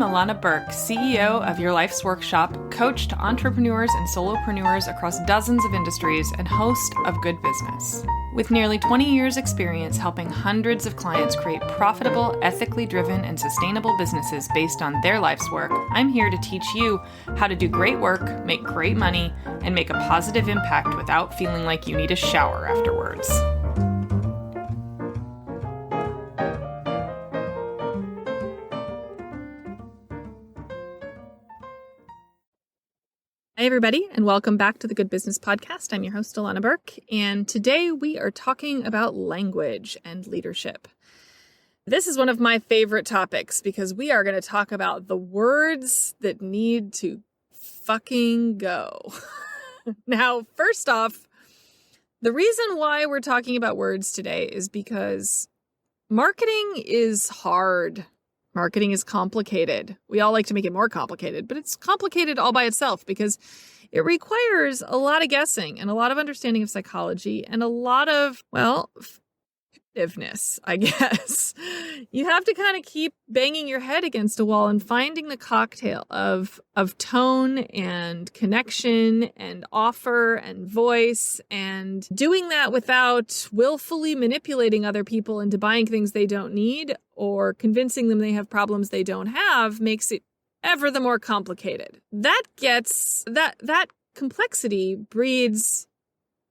Illana Burk, CEO of Your Life's Workshop, coach to entrepreneurs and solopreneurs across dozens of industries, and host of Good Business. With nearly 20 years' experience helping hundreds of clients create profitable, ethically driven, and sustainable businesses based on their life's work, I'm here to teach you how to do great work, make great money, and make a positive impact without feeling like you need a shower afterwards. Hey everybody, and welcome back to the Good Business Podcast. I'm your host, Illana Burk, and today we are talking about language and leadership. This is one of my favorite topics because we are going to talk about the words that need to fucking go. Now, first off, the reason why we're talking about words today is because marketing is hard. Marketing is complicated. We all like to make it more complicated, but it's complicated all by itself because it requires a lot of guessing and a lot of understanding of psychology and a lot of, effectiveness, I guess. You have to kind of keep banging your head against a wall and finding the cocktail of tone and connection and offer and voice, and doing that without willfully manipulating other people into buying things they don't need or convincing them they have problems they don't have makes it ever the more complicated. That complexity breeds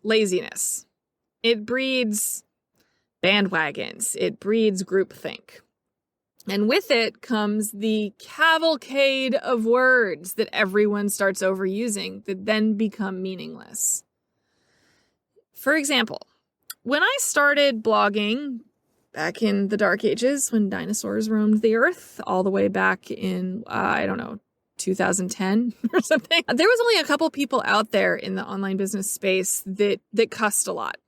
laziness. It breeds bandwagons. It breeds groupthink. And with it comes the cavalcade of words that everyone starts overusing that then become meaningless. For example, when I started blogging back in the dark ages when dinosaurs roamed the earth, all the way back in, 2010 or something, there was only a couple people out there in the online business space that cussed a lot.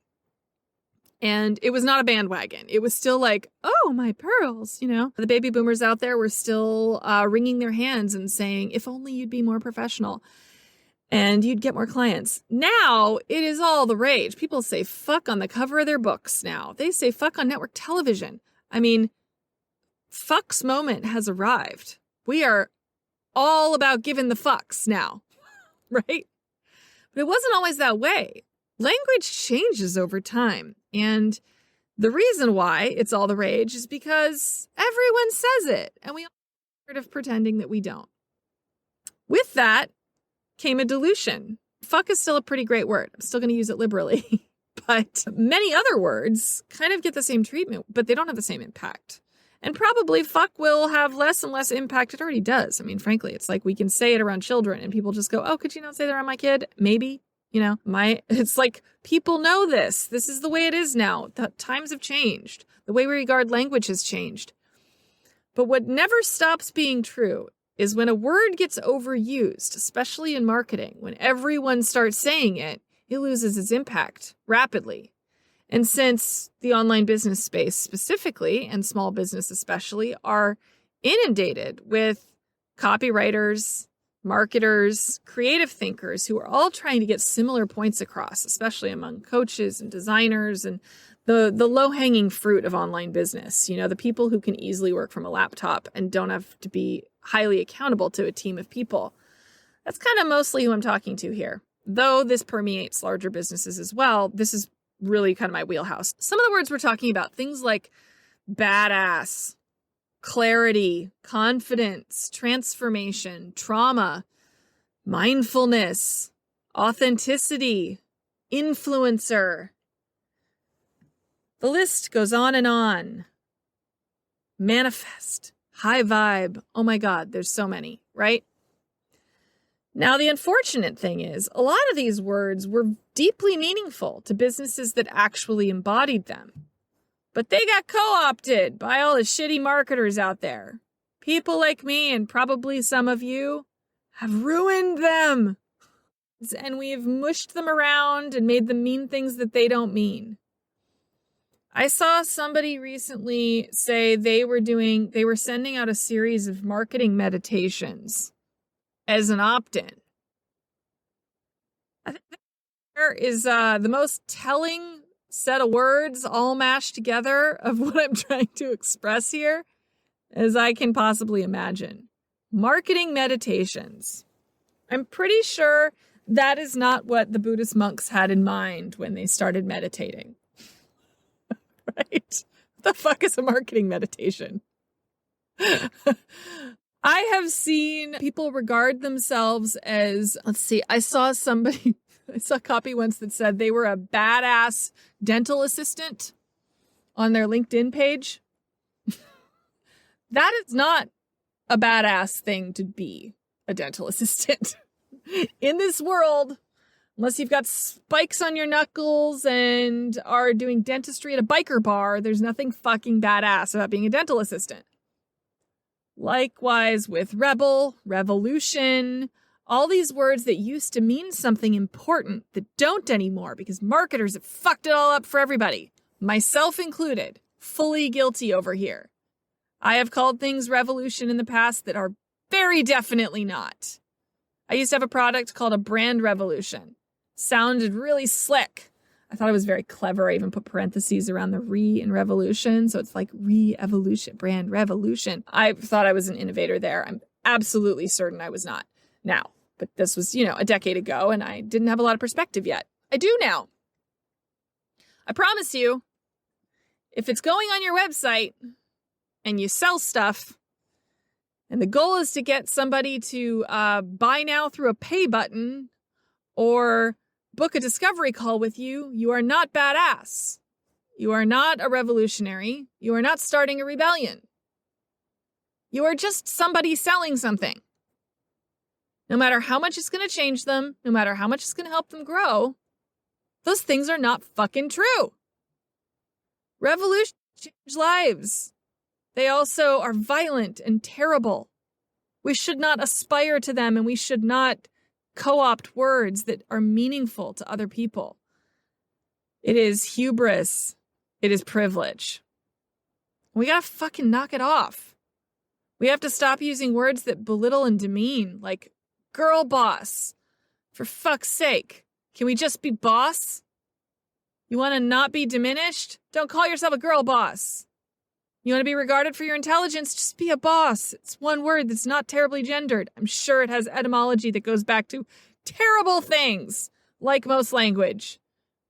And it was not a bandwagon. It was still like, oh, my pearls, The baby boomers out there were still wringing their hands and saying, if only you'd be more professional and you'd get more clients. Now it is all the rage. People say fuck on the cover of their books now. They say fuck on network television. I mean, fuck's moment has arrived. We are all about giving the fucks now, right? But it wasn't always that way. Language changes over time. And the reason why it's all the rage is because everyone says it. And we all are tired of pretending that we don't. With that came a dilution. Fuck is still a pretty great word. I'm still going to use it liberally. But many other words kind of get the same treatment, but they don't have the same impact. And probably fuck will have less and less impact. It already does. I mean, frankly, it's like we can say it around children and people just go, oh, could you not say that around my kid? Maybe. It's like people know this. This is the way it is now. The times have changed. The way we regard language has changed. But what never stops being true is when a word gets overused, especially in marketing, when everyone starts saying it, it loses its impact rapidly. And since the online business space specifically, and small business especially, are inundated with copywriters, marketers, creative thinkers who are all trying to get similar points across, especially among coaches and designers and the low-hanging fruit of online business, the people who can easily work from a laptop and don't have to be highly accountable to a team of people. That's kind of mostly who I'm talking to here. Though this permeates larger businesses as well, this is really kind of my wheelhouse. Some of the words we're talking about, things like badass, clarity, confidence, transformation, trauma, mindfulness, authenticity, influencer. The list goes on and on. Manifest, high vibe. Oh my God, there's so many, right? Now, the unfortunate thing is a lot of these words were deeply meaningful to businesses that actually embodied them. But they got co-opted by all the shitty marketers out there. People like me, and probably some of you, have ruined them. And we have mushed them around and made them mean things that they don't mean. I saw somebody recently say they were sending out a series of marketing meditations as an opt-in. I think there is the most telling set of words all mashed together of what I'm trying to express here as I can possibly imagine. Marketing meditations. I'm pretty sure that is not what the Buddhist monks had in mind when they started meditating. Right? What the fuck is a marketing meditation? I have seen people regard themselves as, I saw a copy once that said they were a badass dental assistant on their LinkedIn page. That is not a badass thing to be, a dental assistant. In this world, unless you've got spikes on your knuckles and are doing dentistry at a biker bar, there's nothing fucking badass about being a dental assistant. Likewise with rebel, revolution, all these words that used to mean something important that don't anymore because marketers have fucked it all up for everybody, myself included, fully guilty over here. I have called things revolution in the past that are very definitely not. I used to have a product called a brand revolution. Sounded really slick. I thought it was very clever. I even put parentheses around the re in revolution. So it's like re-evolution, brand revolution. I thought I was an innovator there. I'm absolutely certain I was not now. But this was, a decade ago and I didn't have a lot of perspective yet. I do now. I promise you, if it's going on your website and you sell stuff and the goal is to get somebody to buy now through a pay button or book a discovery call with you, you are not badass. You are not a revolutionary. You are not starting a rebellion. You are just somebody selling something. No matter how much it's going to change them, no matter how much it's going to help them grow, those things are not fucking true. Revolutions change lives. They also are violent and terrible. We should not aspire to them and we should not co-opt words that are meaningful to other people. It is hubris. It is privilege. We gotta fucking knock it off. We have to stop using words that belittle and demean, like girl boss. For fuck's sake. Can we just be boss? You want to not be diminished? Don't call yourself a girl boss. You want to be regarded for your intelligence? Just be a boss. It's one word that's not terribly gendered. I'm sure it has etymology that goes back to terrible things, like most language.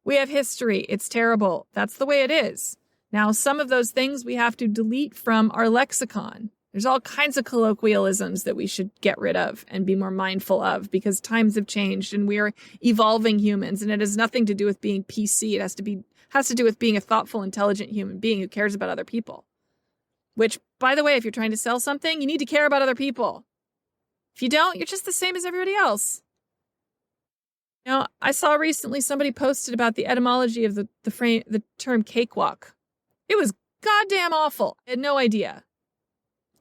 We have history. It's terrible. That's the way it is. Now, some of those things we have to delete from our lexicon. There's all kinds of colloquialisms that we should get rid of and be more mindful of because times have changed and we are evolving humans and it has nothing to do with being PC. It has to do with being a thoughtful, intelligent human being who cares about other people. Which, by the way, if you're trying to sell something, you need to care about other people. If you don't, you're just the same as everybody else. I saw recently somebody posted about the etymology of the term cakewalk. It was goddamn awful. I had no idea.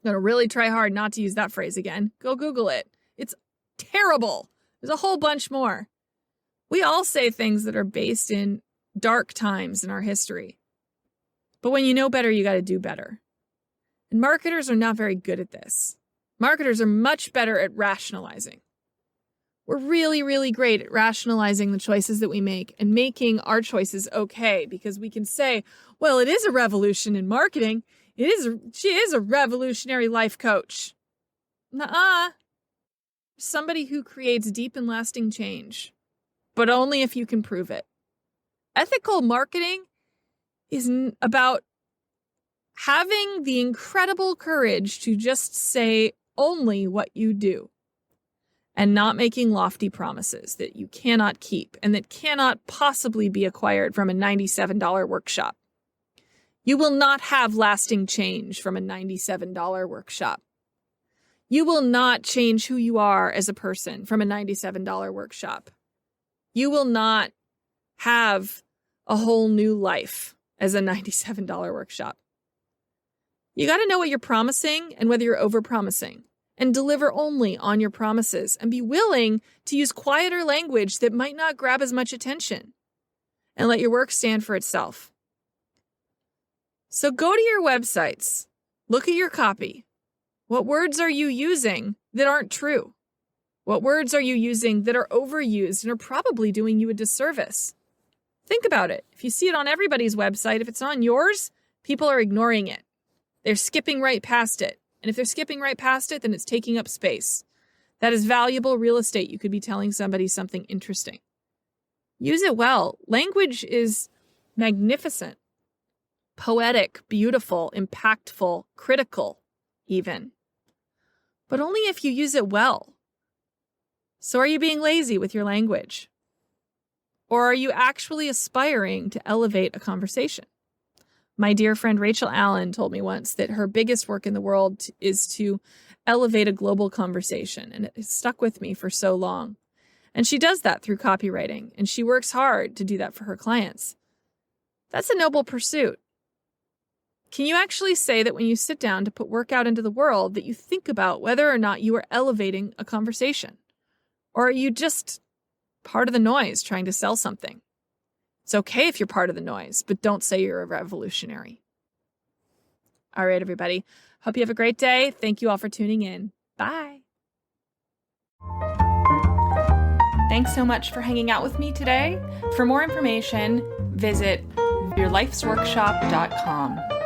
I'm going to really try hard not to use that phrase again. Go Google it. It's terrible. There's a whole bunch more. We all say things that are based in dark times in our history. But when you know better, you got to do better. And marketers are not very good at this. Marketers are much better at rationalizing. We're really, really great at rationalizing the choices that we make and making our choices okay because we can say, well, it is a revolution in marketing. She is a revolutionary life coach. Nuh-uh. Somebody who creates deep and lasting change, but only if you can prove it. Ethical marketing is about having the incredible courage to just say only what you do and not making lofty promises that you cannot keep and that cannot possibly be acquired from a $97 workshop. You will not have lasting change from a $97 workshop. You will not change who you are as a person from a $97 workshop. You will not have a whole new life as a $97 workshop. You got to know what you're promising and whether you're over-promising and deliver only on your promises and be willing to use quieter language that might not grab as much attention and let your work stand for itself. So go to your websites, look at your copy. What words are you using that aren't true? What words are you using that are overused and are probably doing you a disservice? Think about it. If you see it on everybody's website, if it's on yours, people are ignoring it. They're skipping right past it. And if they're skipping right past it, then it's taking up space. That is valuable real estate. You could be telling somebody something interesting. Use it well. Language is magnificent, poetic, beautiful, impactful, critical, even. But only if you use it well. So are you being lazy with your language? Or are you actually aspiring to elevate a conversation? My dear friend Rachel Allen told me once that her biggest work in the world is to elevate a global conversation, and it stuck with me for so long. And she does that through copywriting, and she works hard to do that for her clients. That's a noble pursuit. Can you actually say that when you sit down to put work out into the world that you think about whether or not you are elevating a conversation? Or are you just part of the noise trying to sell something? It's okay if you're part of the noise, but don't say you're a revolutionary. All right, everybody. Hope you have a great day. Thank you all for tuning in. Bye. Thanks so much for hanging out with me today. For more information, visit yourlifesworkshop.com.